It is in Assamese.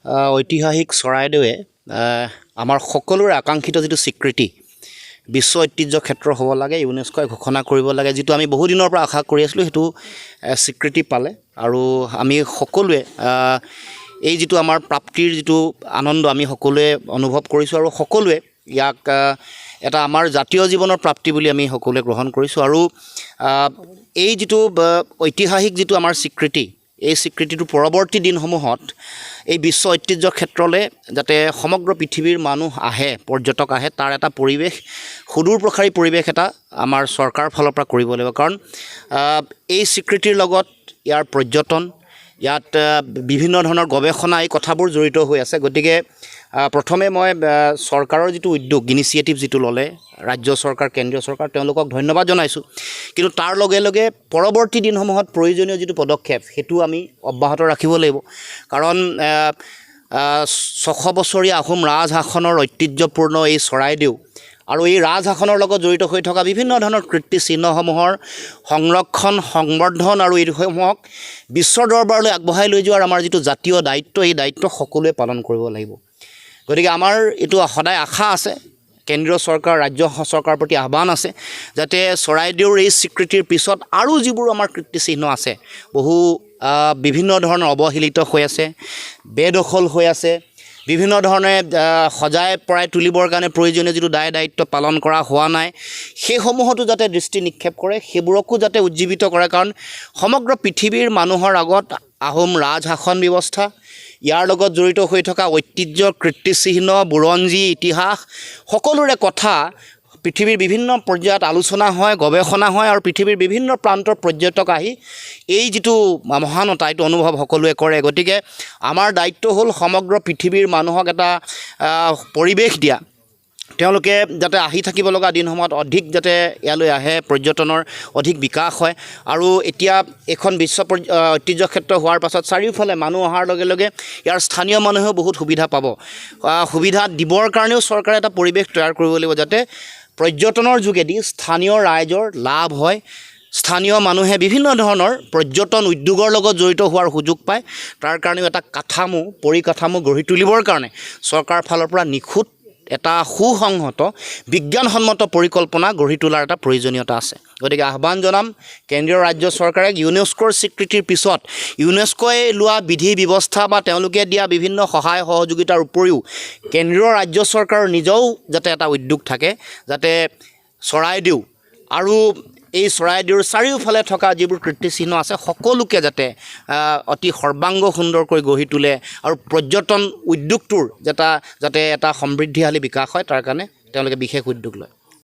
ঐতিহাসিক চৰাইদেৱে আমাৰ সকলোৰে আকাংক্ষিত যিটো স্বীকৃতি বিশ্ব ঐতিহ্য ক্ষেত্ৰ হ'ব লাগে, ইউনেস্কোই ঘোষণা কৰিব লাগে, যিটো আমি বহু দিনৰ পৰা আশা কৰি আছিলোঁ, সেইটো স্বীকৃতি পালে। আৰু আমি সকলোৱে এই যিটো আমাৰ প্ৰাপ্তিৰ যিটো আনন্দ আমি সকলোৱে অনুভৱ কৰিছোঁ আৰু সকলোৱে ইয়াক এটা আমাৰ জাতীয় জীৱনৰ প্ৰাপ্তি বুলি আমি সকলোৱে গ্ৰহণ কৰিছোঁ। আৰু এই যিটো ঐতিহাসিক যিটো আমাৰ স্বীকৃতি, এই স্বীকৃতিটো পৰৱৰ্তী দিনসমূহত এই বিশ্ব ঐতিহ্য ক্ষেত্ৰলৈ যাতে সমগ্ৰ পৃথিৱীৰ মানুহ আহে, পৰ্যটক আহে, তাৰ এটা পৰিৱেশ, সুদূৰ প্ৰসাৰী পৰিৱেশ এটা আমাৰ চৰকাৰৰ ফালৰ পৰা কৰিব লাগিব। কাৰণ এই স্বীকৃতিৰ লগত ইয়াৰ পৰ্যটন, ইয়াত বিভিন্ন ধৰণৰ গৱেষণা, এই কথাবোৰ জড়িত হৈ আছে। গতিকে প্ৰথমে মই চৰকাৰৰ যিটো উদ্যোগ, ইনিচিয়েটিভ যিটো ল'লে ৰাজ্য চৰকাৰ, কেন্দ্ৰীয় চৰকাৰ, তেওঁলোকক ধন্যবাদ জনাইছোঁ। কিন্তু তাৰ লগে লগে পৰৱৰ্তী দিনসমূহত প্ৰয়োজনীয় যিটো পদক্ষেপ, সেইটো আমি অব্যাহত ৰাখিব লাগিব। কাৰণ 600 বছৰীয়া আহোম ৰাজশাসনৰ ঐতিহ্যপূৰ্ণ এই চৰাইদেউ আৰু এই ৰাজশাসনৰ লগত জড়িত হৈ থকা বিভিন্ন ধৰণৰ কীৰ্তিচিহ্নসমূহৰ সংৰক্ষণ, সংবৰ্ধন আৰু এইসমূহক বিশ্বৰ দৰবাৰলৈ আগবঢ়াই লৈ যোৱাৰ আমাৰ যিটো জাতীয় দায়িত্ব, এই দায়িত্ব সকলোৱে পালন কৰিব লাগিব। গতিকে আমাৰ এইটো সদায় আশা আছে, কেন্দ্ৰীয় চৰকাৰ, ৰাজ্য চৰকাৰৰ প্ৰতি আহ্বান আছে, যাতে চৰাইদেউৰ এই স্বীকৃতিৰ পিছত আৰু যিবোৰ আমাৰ কীৰ্তিচিহ্ন আছে, বহু বিভিন্ন ধৰণৰ অৱহেলিত হৈ আছে, বেদখল হৈ আছে, বিভিন্ন ধৰণে সজাই পৰাই তুলিবৰ কাৰণে প্ৰয়োজনীয় যিটো দায়িত্ব পালন কৰা হোৱা নাই, সেইসমূহতো যাতে দৃষ্টি নিক্ষেপ কৰে, সেইবোৰকো যাতে উজ্জীৱিত কৰে। কাৰণ সমগ্ৰ পৃথিৱীৰ মানুহৰ আগত আহোম ৰাজশাসন ব্যৱস্থা, ইয়াৰ লগত জড়িত হৈ থকা ঐতিহ্য, কীৰ্তিচিহ্ন, বুৰঞ্জী, ইতিহাস, সকলোৰে কথা পৃথিৱীৰ বিভিন্ন পৰ্যায়ত আলোচনা হয়, গৱেষণা হয়, আৰু পৃথিৱীৰ বিভিন্ন প্ৰান্তৰ পৰ্যটক আহি এই যিটো মহানতা, এইটো অনুভৱ সকলোৱে কৰে। গতিকে আমাৰ দায়িত্ব হ'ল সমগ্ৰ পৃথিৱীৰ মানুহক এটা পৰিৱেশ দিয়া, তেওঁলোকে যাতে আহি থাকিব লগা দিনসমূহত অধিক যাতে ইয়ালৈ আহে, পৰ্যটনৰ অধিক বিকাশ হয়। আৰু এতিয়া এখন বিশ্ব ঐতিহ্য ক্ষেত্ৰ হোৱাৰ পাছত চাৰিওফালে মানুহ অহাৰ লগে লগে ইয়াৰ স্থানীয় মানুহেও বহুত সুবিধা পাব। সুবিধা দিবৰ কাৰণেও চৰকাৰে এটা পৰিৱেশ তৈয়াৰ কৰিব লাগিব, যাতে পৰ্যটনৰ যোগেদি স্থানীয় ৰাইজৰ লাভ হয়, স্থানীয় মানুহে বিভিন্ন ধৰণৰ পৰ্যটন উদ্যোগৰ লগত জড়িত হোৱাৰ সুযোগ পায়। তাৰ কাৰণেও এটা পৰিকাঠামো গঢ়ি তুলিবৰ কাৰণে চৰকাৰৰ ফালৰ পৰা নিখুঁত এটা সুসংহত বিজ্ঞানসন্মত পৰিকল্পনা গঢ়ি তোলাৰ এটা প্ৰয়োজনীয়তা আছে। গতিকে আহ্বান জনাম কেন্দ্ৰীয় ৰাজ্য চৰকাৰে, ইউনেস্কোৰ স্বীকৃতিৰ পিছত ইউনেস্কোই লোৱা বিধি ব্যৱস্থা বা তেওঁলোকে দিয়া বিভিন্ন সহায় সহযোগিতাৰ উপৰিও কেন্দ্ৰীয় ৰাজ্য চৰকাৰৰ নিজেও যাতে এটা উদ্যোগ থাকে, যাতে চৰাইদেউ আৰু এই চৰাইদেউৰ চাৰিওফালে থকা যিবোৰ কীৰ্তিচিহ্ন আছে, সকলোকে যাতে অতি সৰ্বাংগ সুন্দৰকৈ গঢ়ি তোলে আৰু পৰ্যটন উদ্যোগটোৰ যাতে এটা সমৃদ্ধিশালী বিকাশ হয়, তাৰ কাৰণে তেওঁলোকে বিশেষ উদ্যোগ লয়।